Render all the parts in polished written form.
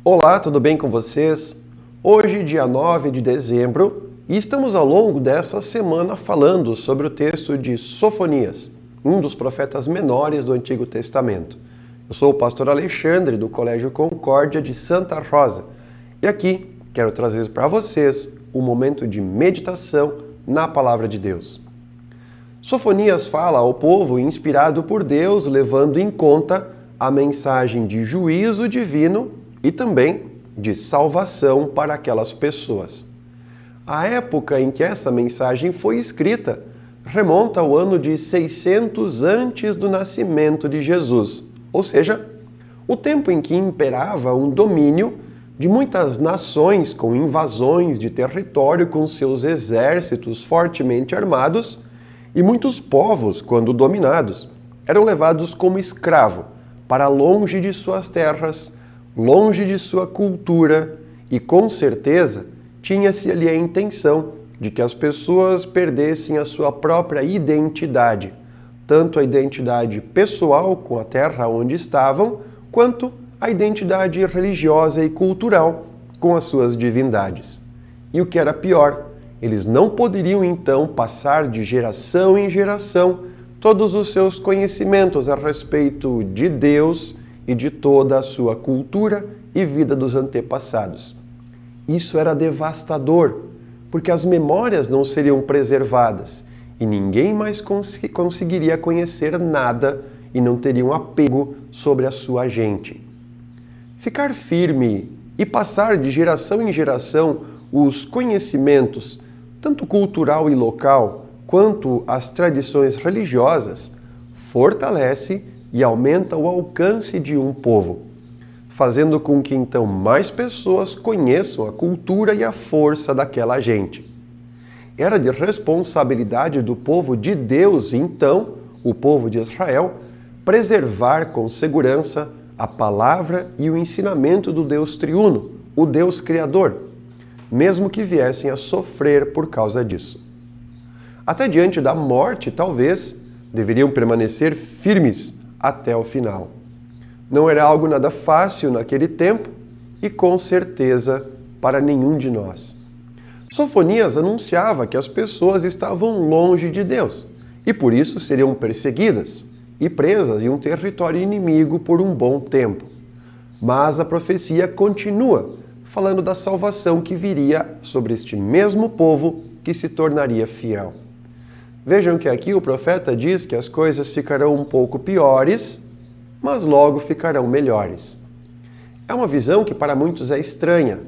Olá, tudo bem com vocês? Hoje, dia 9 de dezembro, e estamos ao longo dessa semana falando sobre o texto de Sofonias, um dos profetas menores do Antigo Testamento. Eu sou o pastor Alexandre, do Colégio Concórdia de Santa Rosa, e aqui quero trazer para vocês um momento de meditação na Palavra de Deus. Sofonias fala ao povo inspirado por Deus, levando em conta a mensagem de juízo divino e também de salvação para aquelas pessoas. A época em que essa mensagem foi escrita remonta ao ano de 600 antes do nascimento de Jesus, ou seja, o tempo em que imperava um domínio de muitas nações com invasões de território com seus exércitos fortemente armados, e muitos povos, quando dominados, eram levados como escravo para longe de suas terras, longe de sua cultura, e com certeza tinha-se ali a intenção de que as pessoas perdessem a sua própria identidade, tanto a identidade pessoal com a terra onde estavam, quanto a identidade religiosa e cultural com as suas divindades. E o que era pior, eles não poderiam então passar de geração em geração todos os seus conhecimentos a respeito de Deus e de toda a sua cultura e vida dos antepassados. Isso era devastador, porque as memórias não seriam preservadas e ninguém mais conseguiria conhecer nada e não teria um apego sobre a sua gente. Ficar firme e passar de geração em geração os conhecimentos, tanto cultural e local, quanto as tradições religiosas, fortalece e aumenta o alcance de um povo, fazendo com que então mais pessoas conheçam a cultura e a força daquela gente. Era de responsabilidade do povo de Deus, então, o povo de Israel, preservar com segurança a palavra e o ensinamento do Deus triuno, o Deus Criador, mesmo que viessem a sofrer por causa disso. Até diante da morte, talvez, deveriam permanecer firmes até o final. Não era algo nada fácil naquele tempo e com certeza para nenhum de nós. Sofonias anunciava que as pessoas estavam longe de Deus e por isso seriam perseguidas e presas em um território inimigo por um bom tempo. Mas a profecia continua falando da salvação que viria sobre este mesmo povo que se tornaria fiel. Vejam que aqui o profeta diz que as coisas ficarão um pouco piores, mas logo ficarão melhores. É uma visão que para muitos é estranha,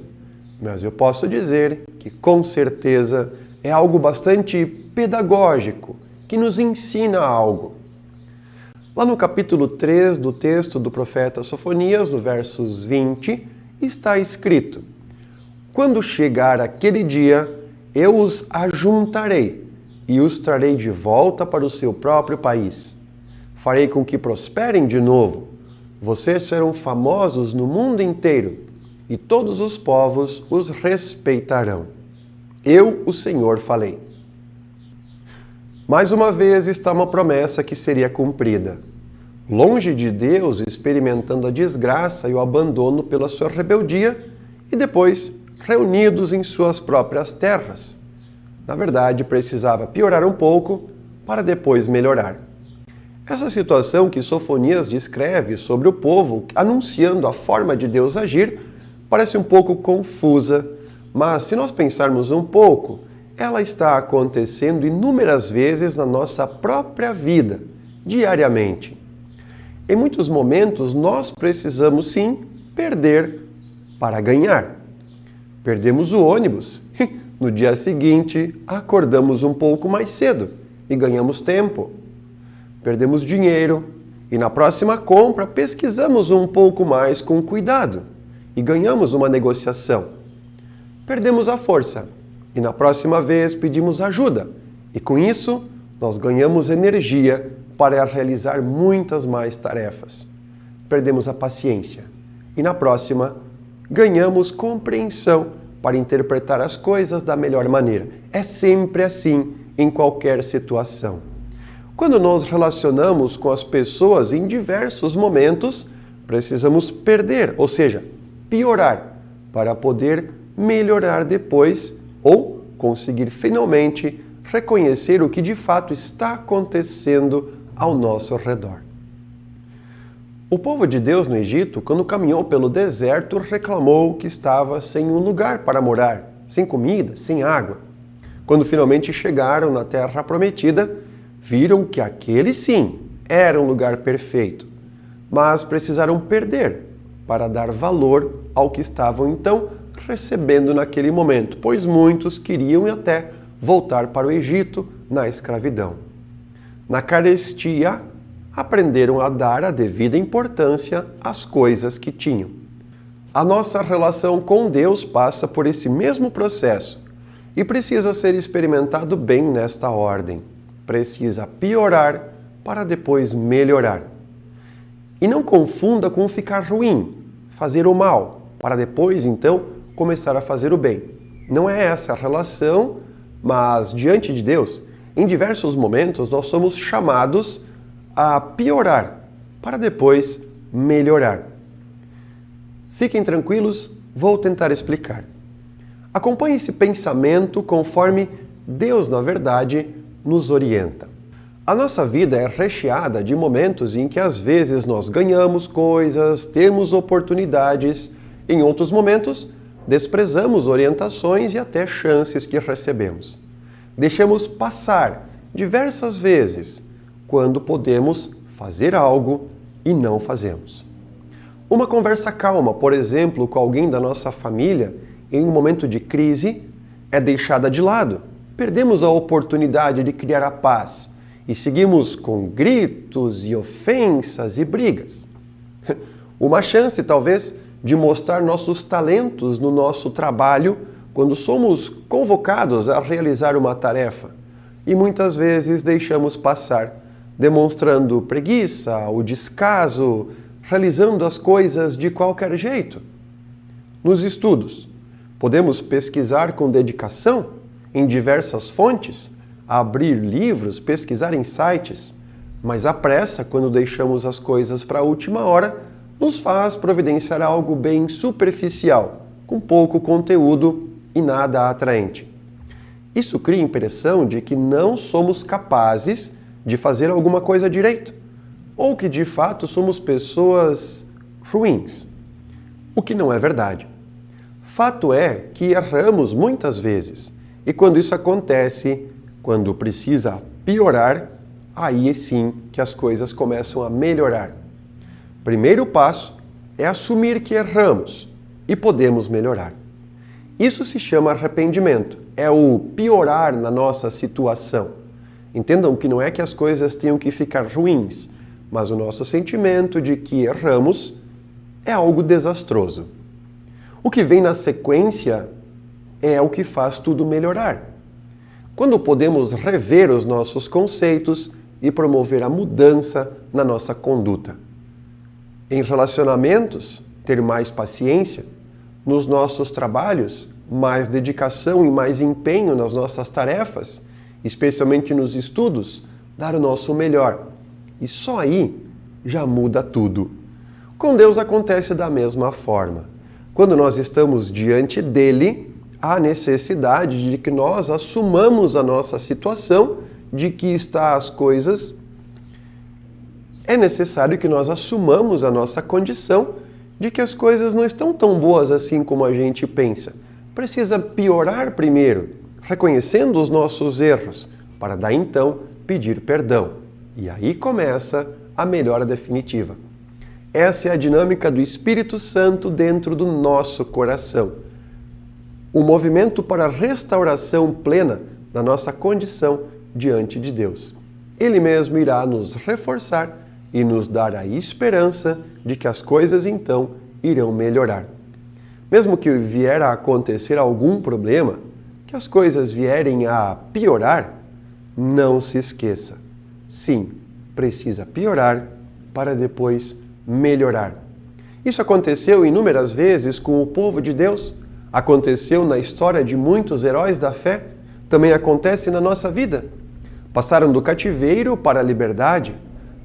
mas eu posso dizer que com certeza é algo bastante pedagógico, que nos ensina algo. Lá no capítulo 3 do texto do profeta Sofonias, no versos 20, está escrito: "Quando chegar aquele dia, eu os ajuntarei e os trarei de volta para o seu próprio país. Farei com que prosperem de novo. Vocês serão famosos no mundo inteiro, e todos os povos os respeitarão. Eu, o Senhor, falei." Mais uma vez está uma promessa que seria cumprida. Longe de Deus, experimentando a desgraça e o abandono pela sua rebeldia, e depois reunidos em suas próprias terras. Na verdade, precisava piorar um pouco para depois melhorar. Essa situação que Sofonias descreve sobre o povo, anunciando a forma de Deus agir, parece um pouco confusa, mas se nós pensarmos um pouco, ela está acontecendo inúmeras vezes na nossa própria vida, diariamente. Em muitos momentos, nós precisamos sim perder para ganhar. Perdemos o ônibus. No dia seguinte, acordamos um pouco mais cedo e ganhamos tempo. Perdemos dinheiro e na próxima compra pesquisamos um pouco mais com cuidado e ganhamos uma negociação. Perdemos a força e na próxima vez pedimos ajuda e com isso nós ganhamos energia para realizar muitas mais tarefas. Perdemos a paciência e na próxima ganhamos compreensão para interpretar as coisas da melhor maneira. É sempre assim em qualquer situação. Quando nos relacionamos com as pessoas em diversos momentos, precisamos perder, ou seja, piorar para poder melhorar depois ou conseguir finalmente reconhecer o que de fato está acontecendo ao nosso redor. O povo de Deus no Egito, quando caminhou pelo deserto, reclamou que estava sem um lugar para morar, sem comida, sem água. Quando finalmente chegaram na terra prometida, viram que aquele sim era um lugar perfeito, mas precisaram perder para dar valor ao que estavam então recebendo naquele momento, pois muitos queriam até voltar para o Egito na escravidão. Na carestia, aprenderam a dar a devida importância às coisas que tinham. A nossa relação com Deus passa por esse mesmo processo e precisa ser experimentado bem nesta ordem. Precisa piorar para depois melhorar. E não confunda com ficar ruim, fazer o mal, para depois, então, começar a fazer o bem. Não é essa a relação, mas diante de Deus, em diversos momentos, nós somos chamados a piorar para depois melhorar. Fiquem tranquilos, vou tentar explicar. Acompanhe esse pensamento conforme Deus, na verdade, nos orienta. A nossa vida é recheada de momentos em que às vezes nós ganhamos coisas, temos oportunidades, em outros momentos desprezamos orientações e até chances que recebemos. Deixamos passar diversas vezes quando podemos fazer algo e não fazemos. Uma conversa calma, por exemplo, com alguém da nossa família, em um momento de crise, é deixada de lado. Perdemos a oportunidade de criar a paz e seguimos com gritos e ofensas e brigas. Uma chance, talvez, de mostrar nossos talentos no nosso trabalho quando somos convocados a realizar uma tarefa e muitas vezes deixamos passar, demonstrando preguiça ou descaso, realizando as coisas de qualquer jeito. Nos estudos, podemos pesquisar com dedicação em diversas fontes, abrir livros, pesquisar em sites, mas a pressa, quando deixamos as coisas para a última hora, nos faz providenciar algo bem superficial, com pouco conteúdo e nada atraente. Isso cria a impressão de que não somos capazes de fazer alguma coisa direito, ou que de fato somos pessoas ruins, o que não é verdade. Fato é que erramos muitas vezes, e quando isso acontece, quando precisa piorar, aí sim que as coisas começam a melhorar. Primeiro passo é assumir que erramos e podemos melhorar. Isso se chama arrependimento, é o piorar na nossa situação. Entendam que não é que as coisas tenham que ficar ruins, mas o nosso sentimento de que erramos é algo desastroso. O que vem na sequência é o que faz tudo melhorar. Quando podemos rever os nossos conceitos e promover a mudança na nossa conduta. Em relacionamentos, ter mais paciência. Nos nossos trabalhos, mais dedicação e mais empenho nas nossas tarefas, especialmente nos estudos, dar o nosso melhor. E só aí já muda tudo. Com Deus acontece da mesma forma. Quando nós estamos diante dele, há necessidade de que nós assumamos a nossa situação, de que está as coisas. É necessário que nós assumamos a nossa condição de que as coisas não estão tão boas assim como a gente pensa. Precisa piorar primeiro, reconhecendo os nossos erros, para daí então pedir perdão. E aí começa a melhora definitiva. Essa é a dinâmica do Espírito Santo dentro do nosso coração. O movimento para a restauração plena da nossa condição diante de Deus. Ele mesmo irá nos reforçar e nos dar a esperança de que as coisas então irão melhorar. Mesmo que vier a acontecer algum problema, que as coisas vierem a piorar, não se esqueça. Sim, precisa piorar para depois melhorar. Isso aconteceu inúmeras vezes com o povo de Deus, aconteceu na história de muitos heróis da fé, também acontece na nossa vida. Passaram do cativeiro para a liberdade,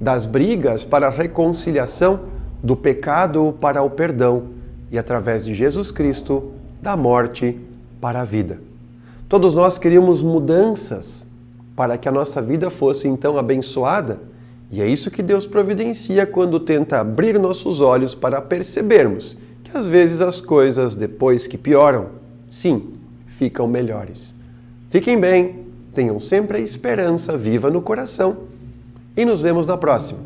das brigas para a reconciliação, do pecado para o perdão, e através de Jesus Cristo, da morte para a vida. Todos nós queríamos mudanças para que a nossa vida fosse então abençoada, e é isso que Deus providencia quando tenta abrir nossos olhos para percebermos que às vezes as coisas, depois que pioram, sim, ficam melhores. Fiquem bem, tenham sempre a esperança viva no coração e nos vemos na próxima.